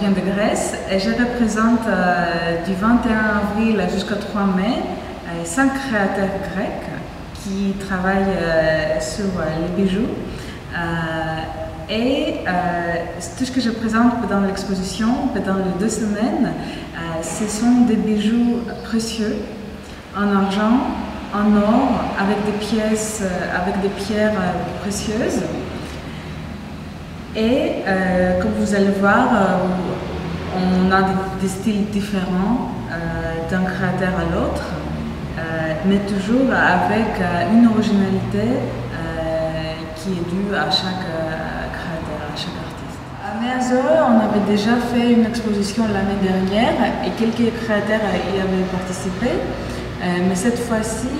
viens de Grèce et je représente du 21 avril jusqu'au 3 mai 5 créateurs grecs qui travaillent sur les bijoux. Tout ce que je présente pendant l'exposition, pendant les 2 semaines, ce sont des bijoux précieux en argent, en or, avec des pièces, avec des pierres précieuses. Et comme vous allez voir, on a des styles différents d'un créateur à l'autre, mais toujours avec une originalité qui est due à chaque créateur, à chaque artiste. À Nea-Zoe, on avait déjà fait une exposition l'année dernière et quelques créateurs y avaient participé. Mais cette fois-ci,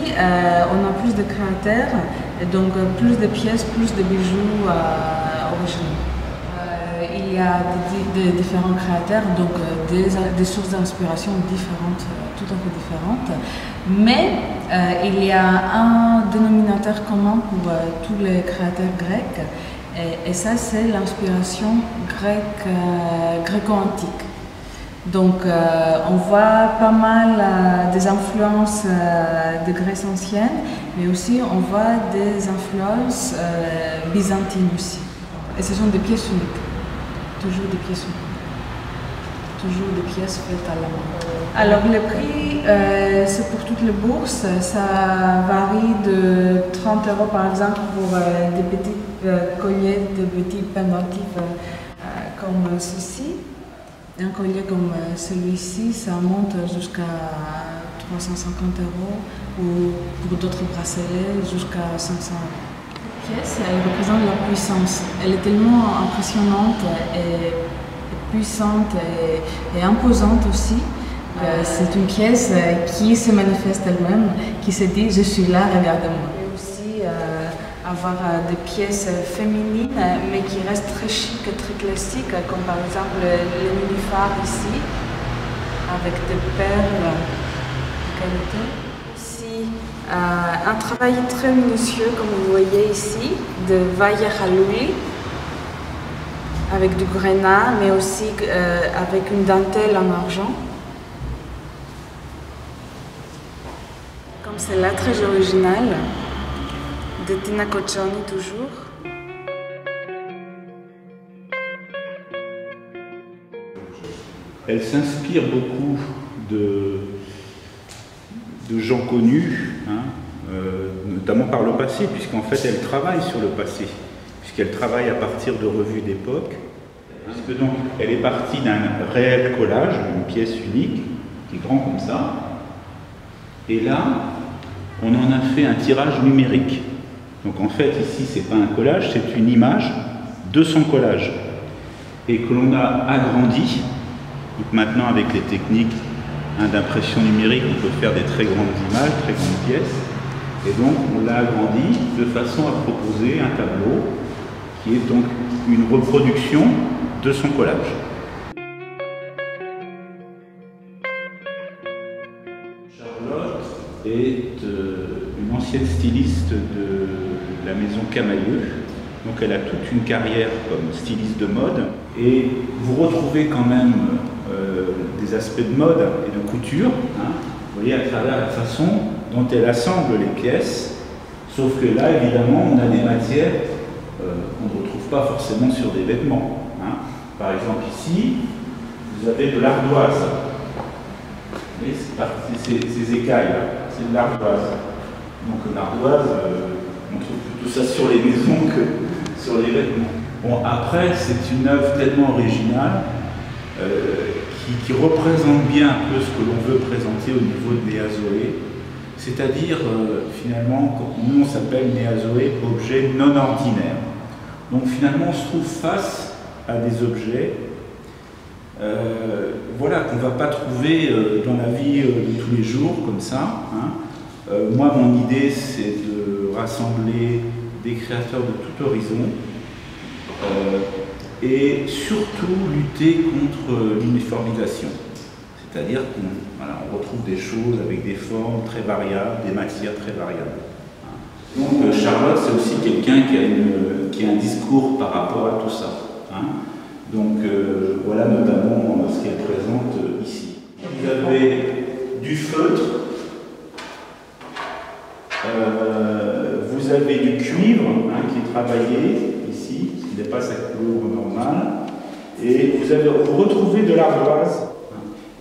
on a plus de créateurs, et donc plus de pièces, plus de bijoux originaux. Il y a des différents créateurs, donc des sources d'inspiration différentes, tout à fait différentes. Mais il y a un dénominateur commun pour tous les créateurs grecs, et ça c'est l'inspiration gréco-antique. Donc on voit pas mal des influences de Grèce ancienne, mais aussi on voit des influences byzantines aussi. Et ce sont des pièces uniques, toujours des pièces uniques, toujours des pièces faites à la main. Alors le prix, c'est pour toutes les bourses, ça varie de 30 € par exemple pour des petits colliers, des petits pendentifs comme ceci. Un collier comme celui-ci, ça monte jusqu'à 350 € ou pour d'autres bracelets jusqu'à 500 €. Cette pièce, elle représente la puissance. Elle est tellement impressionnante et puissante et imposante aussi. C'est une pièce qui se manifeste elle-même, qui se dit « je suis là, regarde-moi ». Et aussi avoir des pièces féminines, mais qui restent très chic et très classiques, comme par exemple le nénuphar ici, avec des perles de qualité. Ici, un travail très minutieux, comme vous voyez ici, de Vaia Halouli, avec du grenat, mais aussi avec une dentelle en argent. Comme celle-là, très originale, de Tina Coccioni toujours. Elle s'inspire beaucoup de gens connus, notamment par le passé, puisqu'en fait elle travaille sur le passé, puisqu'elle travaille à partir de revues d'époque. Puisque donc elle est partie d'un réel collage, une pièce unique, qui est grand comme ça, et là on en a fait un tirage numérique. Donc en fait ici c'est pas un collage, c'est une image de son collage, et que l'on a agrandi. Donc maintenant avec les techniques d'impression numérique, on peut faire des très grandes images, très grandes pièces, et donc on l'a agrandi de façon à proposer un tableau qui est donc une reproduction de son collage. Charlotte est une ancienne styliste de la maison Camaïeu, donc elle a toute une carrière comme styliste de mode, et vous retrouvez quand même des aspects de mode et de couture, vous voyez, à travers la façon dont elle assemble les pièces, sauf que là évidemment on a des matières qu'on ne retrouve pas forcément sur des vêtements. Par exemple ici, vous avez de l'ardoise. Vous voyez, ces écailles là, c'est de l'ardoise. Donc l'ardoise, on trouve plutôt ça sur les maisons que sur les vêtements. Bon, après, c'est une œuvre tellement originale qui représente bien un peu ce que l'on veut présenter au niveau de Nea-Zoe. C'est-à-dire, finalement, nous on s'appelle Nea-Zoe, objet non ordinaire. Donc finalement, on se trouve face à des objets voilà, qu'on ne va pas trouver dans la vie de tous les jours, comme ça. Moi, mon idée, c'est de rassembler des créateurs de tout horizon et surtout lutter contre l'uniformisation. C'est-à-dire qu'on retrouve des choses avec des formes très variables, des matières très variables. Donc Charlotte, c'est aussi quelqu'un qui a un discours par rapport à tout ça. Donc voilà notamment ce qu'elle présente ici. Vous avez du feutre, vous avez du cuivre qui est travaillé ici, qui dépasse sa couleur normale, et vous retrouvez de l'ardoise.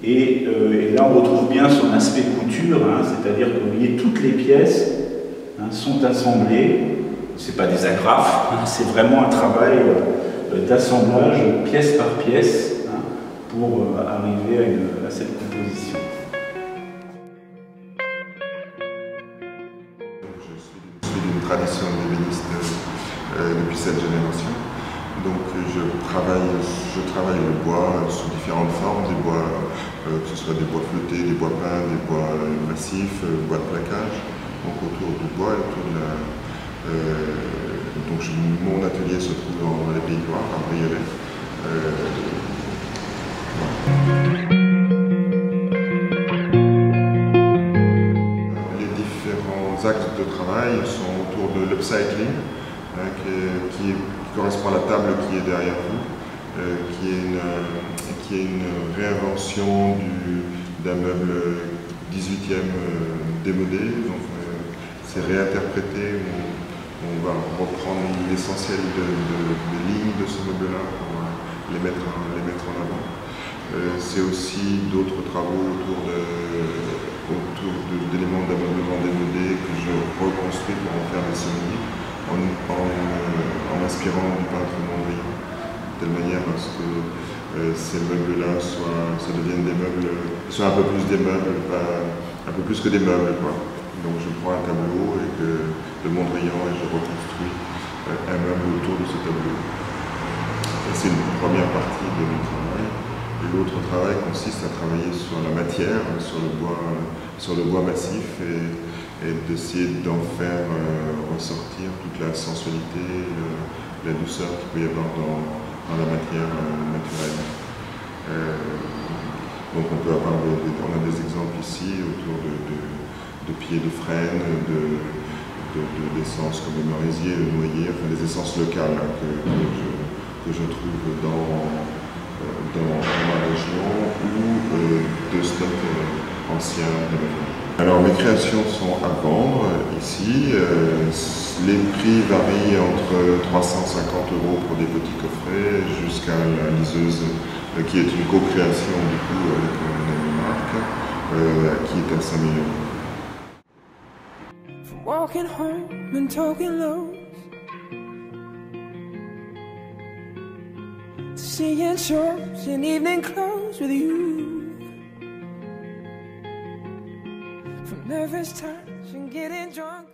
Et là on retrouve bien son aspect couture, c'est-à-dire que vous voyez toutes les pièces sont assemblées. C'est pas des agrafes, c'est vraiment un travail d'assemblage pièce par pièce pour arriver à cette composition. Je suis d'une tradition ébéniste depuis cette génération. Donc je travaille le bois sous différentes formes, des bois, que ce soit des bois fleutés, des bois peints, des bois massifs, bois de plaquage. Donc autour du bois, autour de la... mon atelier se trouve dans les Pays de Loire, à Briolet. Les différents axes de travail sont autour de l'upcycling, qui correspond à la table qui est derrière vous, qui est une réinvention d'un meuble 18e démodé. Donc c'est réinterprété. On va reprendre l'essentiel des lignes de ce meuble-là pour les mettre en avant. C'est aussi d'autres travaux autour d'éléments d'ameublement démodés que je reconstruis pour en faire des souvenirs en m'inspirant du peintre Mondrian, de telle manière à ce que ces meubles-là deviennent des meubles, soient un peu plus des meubles, un peu plus que des meubles, quoi. Donc je prends un tableau de Mondrian et je reconstruis un meuble autour de ce tableau. C'est une première partie de mon travail. Et l'autre travail consiste à travailler sur la matière, sur le bois massif et d'essayer d'en faire ressortir toute la sensualité, la douceur qu'il peut y avoir dans la matière naturelle. Donc on peut avoir on a des exemples ici autour de pieds de frêne, d'essences comme le merisier, le noyer, enfin des essences locales que je trouve dans ma région ou de stocks anciens de ma famille. Alors mes créations sont à vendre ici. Les prix varient entre 350 € pour des petits coffrets jusqu'à la liseuse qui est une co-création du coup avec une amie Marc qui est à 5 000 €. Walking home and talking low, seeing shows in evening clothes with you, from nervous touch and getting drunk.